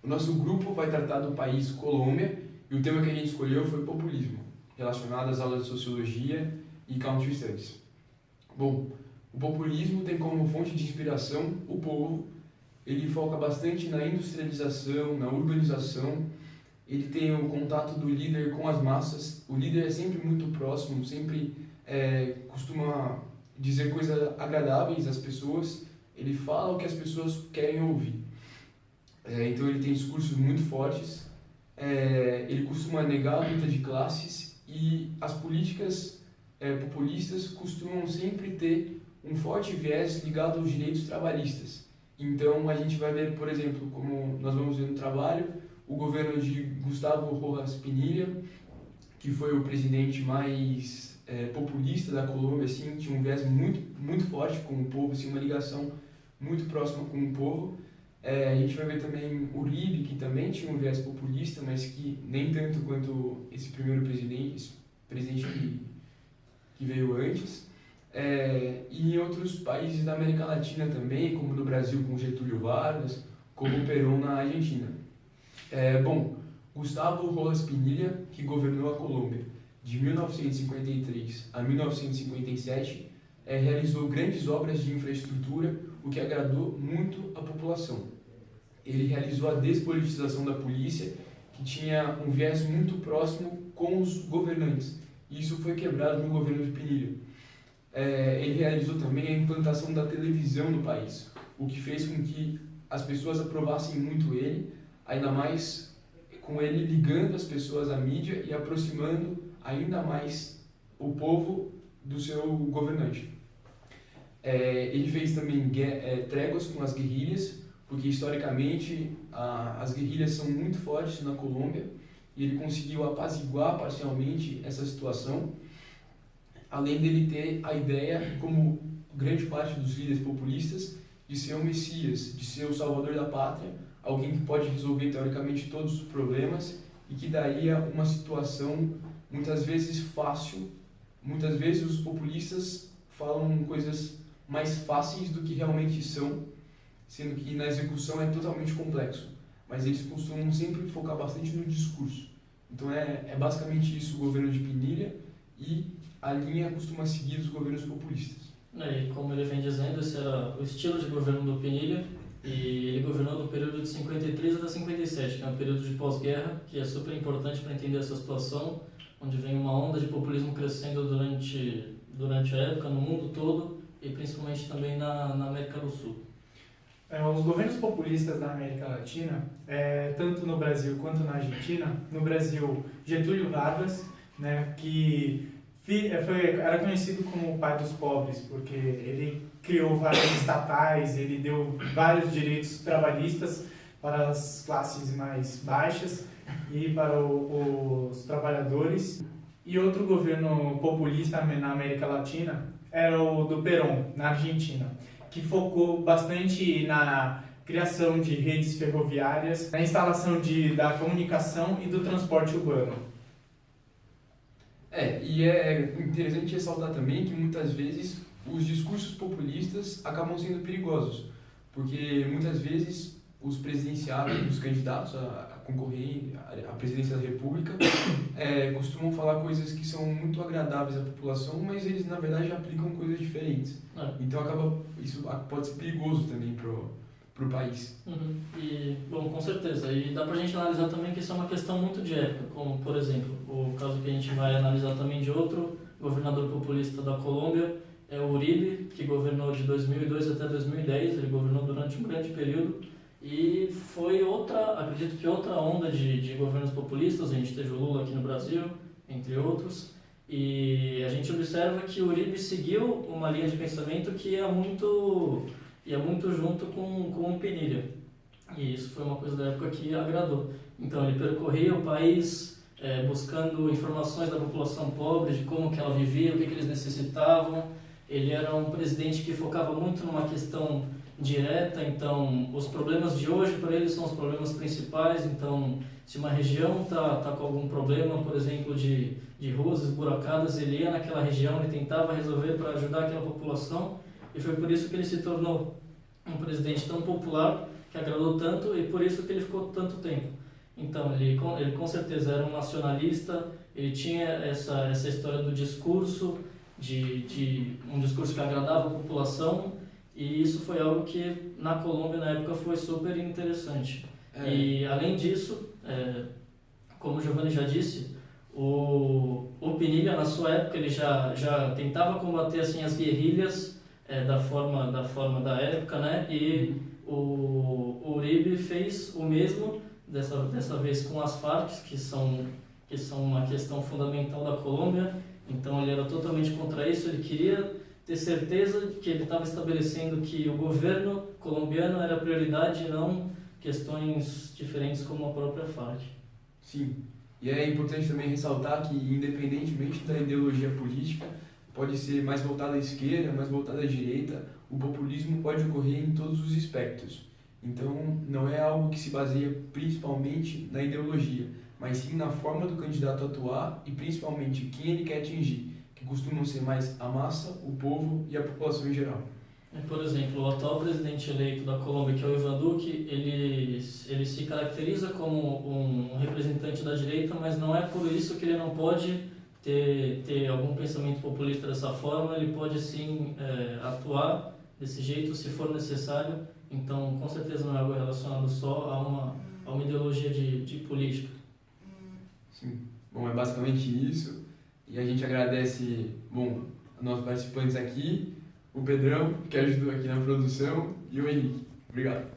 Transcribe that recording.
O nosso grupo vai tratar do país Colômbia e o tema que a gente escolheu foi populismo, relacionado às aulas de sociologia e country studies. Bom, o populismo tem como fonte de inspiração o povo. Ele foca bastante na industrialização, na urbanização. Ele tem o contato do líder com as massas. O líder é sempre muito próximo, sempre costuma dizer coisas agradáveis às pessoas. Ele fala o que as pessoas querem ouvir. Então ele tem discursos muito fortes. Ele costuma negar a luta de classes e as políticas populistas costumam sempre ter um forte viés ligado aos direitos trabalhistas. Então a gente vai ver, por exemplo, como nós vamos ver no trabalho, o governo de Gustavo Rojas Pinilla, que foi o presidente mais populista da Colômbia, assim, tinha um viés muito forte com o povo, assim, uma ligação muito próxima com o povo. A gente vai ver também o Uribe, que também tinha um viés populista, mas que nem tanto quanto esse primeiro presidente, que veio antes. E em outros países da América Latina também, como no Brasil com Getúlio Vargas, como Perón na Argentina. Gustavo Rojas Pinilla, que governou a Colômbia de 1953 a 1957, realizou grandes obras de infraestrutura, o que agradou muito a população. Ele realizou a despolitização da polícia, que tinha um viés muito próximo com os governantes. E isso foi quebrado no governo de Pinilla. Ele realizou também a implantação da televisão no país, o que fez com que as pessoas aprovassem muito ele, ainda mais com ele ligando as pessoas à mídia e aproximando ainda mais o povo do seu governante. Ele fez também tréguas com as guerrilhas, porque historicamente as guerrilhas são muito fortes na Colômbia, e ele conseguiu apaziguar parcialmente essa situação, além dele ter a ideia, como grande parte dos líderes populistas, de ser o Messias, de ser o salvador da pátria, alguém que pode resolver teoricamente todos os problemas e que daria uma situação muitas vezes fácil. Muitas vezes os populistas falam coisas mais fáceis do que realmente são, sendo que na execução é totalmente complexo, mas eles costumam sempre focar bastante no discurso. Então é basicamente isso o governo de Pinilla, e a linha costuma seguir os governos populistas. E como ele vem dizendo, esse era o estilo de governo do Pinilla, e ele governou do período de 53 até 57, que é um período de pós-guerra, que é super importante para entender essa situação, onde vem uma onda de populismo crescendo durante a época no mundo todo, e principalmente também na América do Sul. Os governos populistas da América Latina, tanto no Brasil quanto na Argentina, no Brasil, Getúlio Vargas, né, que era conhecido como o pai dos pobres, porque ele criou várias estatais, ele deu vários direitos trabalhistas para as classes mais baixas e para os trabalhadores. E outro governo populista na América Latina era o do Perón, na Argentina, que focou bastante na criação de redes ferroviárias, na instalação da comunicação e do transporte urbano. E é interessante ressaltar também que muitas vezes os discursos populistas acabam sendo perigosos, porque muitas vezes os presidenciáveis, os candidatos a concorrer à presidência da República, costumam falar coisas que são muito agradáveis à população, mas eles na verdade aplicam coisas diferentes. Então isso pode ser perigoso também pro país. E, bom, com certeza. E dá pra gente analisar também que isso é uma questão muito de época, como, por exemplo, o caso que a gente vai analisar também de outro governador populista da Colômbia, é o Uribe, que governou de 2002 até 2010, ele governou durante um grande período, e foi acredito que outra onda de governos populistas. A gente teve o Lula aqui no Brasil, entre outros, e a gente observa que o Uribe seguiu uma linha de pensamento que ia muito junto com o Pinilla, e isso foi uma coisa da época que agradou. Então ele percorria o país buscando informações da população pobre, de como que ela vivia, o que eles necessitavam. Ele era um presidente que focava muito numa questão direta, então os problemas de hoje para ele são os problemas principais. Então se uma região tá com algum problema, por exemplo, de ruas esburacadas, ele ia naquela região e tentava resolver para ajudar aquela população. E foi por isso que ele se tornou um presidente tão popular, que que agradou tanto e por isso que ele ficou tanto tempo. Então, ele com certeza era um nacionalista, ele tinha essa história do discurso, de um discurso que agradava a população, e isso foi algo que na Colômbia, na época, foi super interessante. E, além disso, como o Giovanni já disse, o Pinilla, na sua época, ele já tentava combater assim, as guerrilhas da forma da época, né? E o Uribe fez o mesmo, dessa vez com as Farc, que são uma questão fundamental da Colômbia. Então ele era totalmente contra isso, ele queria ter certeza de que ele estava estabelecendo que o governo colombiano era a prioridade e não questões diferentes como a própria Farc. Sim, e é importante também ressaltar que, independentemente da ideologia política, pode ser mais voltada à esquerda, mais voltada à direita, o populismo pode ocorrer em todos os espectros. Então, não é algo que se baseia principalmente na ideologia, mas sim na forma do candidato atuar e principalmente quem ele quer atingir, que costumam ser mais a massa, o povo e a população em geral. Por exemplo, o atual presidente eleito da Colômbia, que é o Ivan Duque, ele se caracteriza como um representante da direita, mas não é por isso que ele não pode ter algum pensamento populista dessa forma. Ele pode sim atuar desse jeito se for necessário. Então, com certeza não é algo relacionado só a uma ideologia de política. Sim, bom, é basicamente isso. E a gente agradece, a nossos participantes aqui, o Pedrão, que ajudou aqui na produção, e o Henrique. Obrigado.